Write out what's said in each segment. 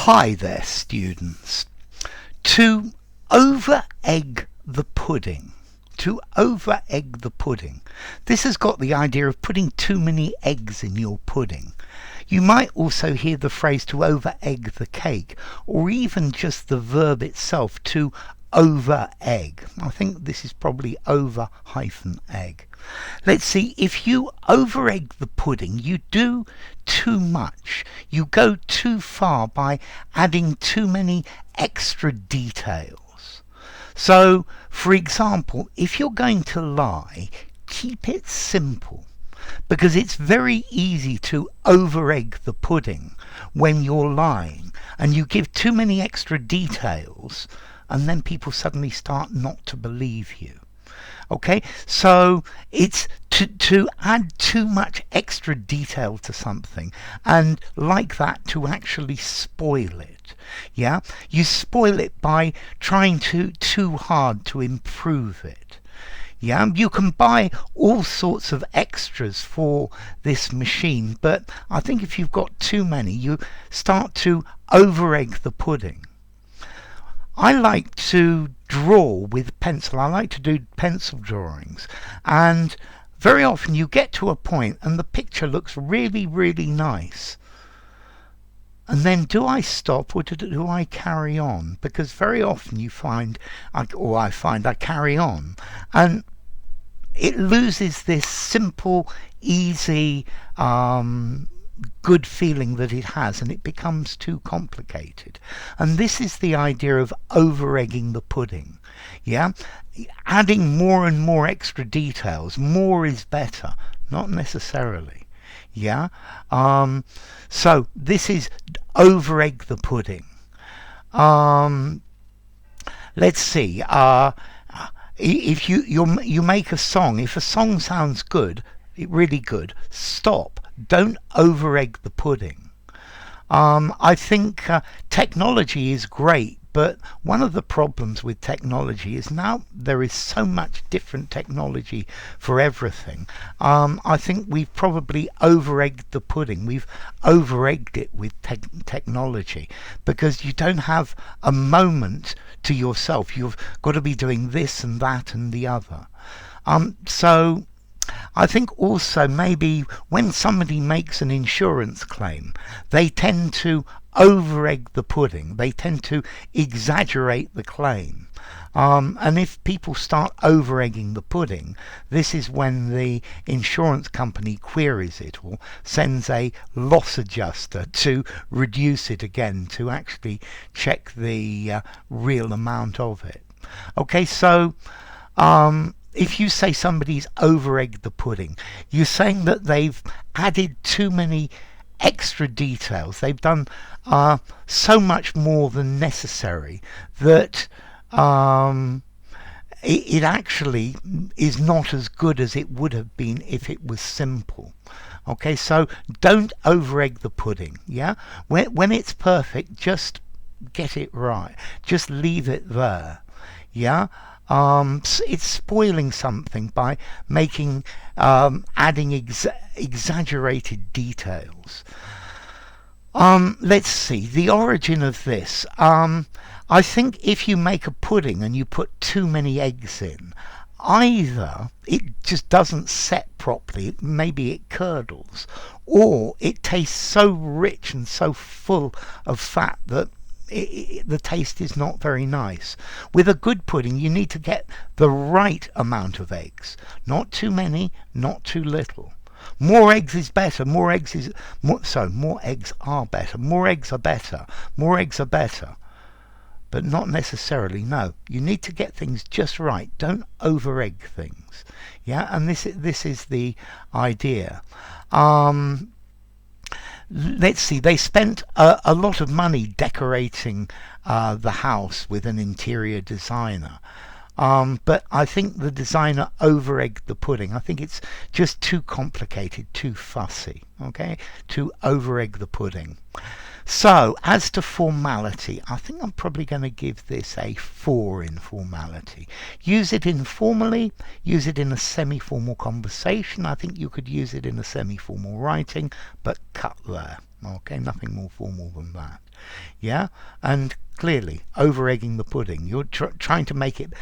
Hi there, students. To over-egg the pudding. To over-egg the pudding. This has got the idea of putting too many eggs in your pudding. You might also hear the phrase to over-egg the cake, or even just the verb itself, to over-egg. I think this is probably over-egg. Let's see, if you over-egg the pudding, you do too much. You go too far by adding too many extra details. So, for example, if you're going to lie, keep it simple, because it's very easy to over-egg the pudding when you're lying, and you give too many extra details, and then people suddenly start not to believe you. Okay, so it's to add too much extra detail to something, and like that to actually spoil it. Yeah, you spoil it by trying too hard to improve it. Yeah, you can buy all sorts of extras for this machine, but I think if you've got too many, you start to over-egg the pudding. I like to draw with pencil. I like to do pencil drawings, and very often you get to a point and the picture looks really, really nice. And then do I stop or do I carry on? Because very often you find, I find I carry on, and it loses this simple, easy, good feeling that it has, and it becomes too complicated. And this is the idea of over-egging the pudding. Yeah, adding more and more extra details. More is better, not necessarily. Yeah, so this is over-egg the pudding. Let's see, if you make a song, if a song sounds good, really good, stop. Don't over-egg the pudding. I think technology is great, but one of the problems with technology is now there is so much different technology for everything. I think we've probably over-egged the pudding. We've over-egged it with technology, because you don't have a moment to yourself. You've got to be doing this and that and the other. So I think also maybe when somebody makes an insurance claim, they tend to over-egg the pudding. They tend to exaggerate the claim. And if people start over-egging the pudding, this is when the insurance company queries it or sends a loss adjuster to reduce it again, to actually check the real amount of it. Okay, so if you say somebody's over-egged the pudding, you're saying that they've added too many extra details. They've done so much more than necessary that it actually is not as good as it would have been if it was simple. Okay, so don't over-egg the pudding. Yeah, when it's perfect, just get it right. Just leave it there. Yeah. It's spoiling something by making, adding exaggerated details. Let's see, the origin of this. I think if you make a pudding and you put too many eggs in, either it just doesn't set properly, maybe it curdles, or it tastes so rich and so full of fat that the taste is not very nice. With a good pudding, you need to get the right amount of eggs. Not too many, not too little. More eggs is better. More eggs are better. More eggs are better. More eggs are better. But not necessarily, no. You need to get things just right. Don't over-egg things. Yeah, and this is the idea. Let's see, they spent a lot of money decorating the house with an interior designer. But I think the designer over-egged the pudding. I think it's just too complicated, too fussy, okay, to over-egg the pudding. So, as to formality, I think I'm probably going to give this a 4 in formality. Use it informally, use it in a semi-formal conversation. I think you could use it in a semi-formal writing, but cut there. Okay, nothing more formal than that. Yeah, and clearly over-egging the pudding. You're trying to make it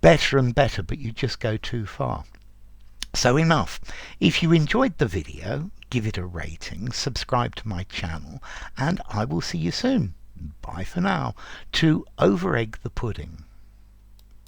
better and better, but you just go too far. So enough. If you enjoyed the video, give it a rating, subscribe to my channel, and I will see you soon. Bye for now. To over-egg the pudding.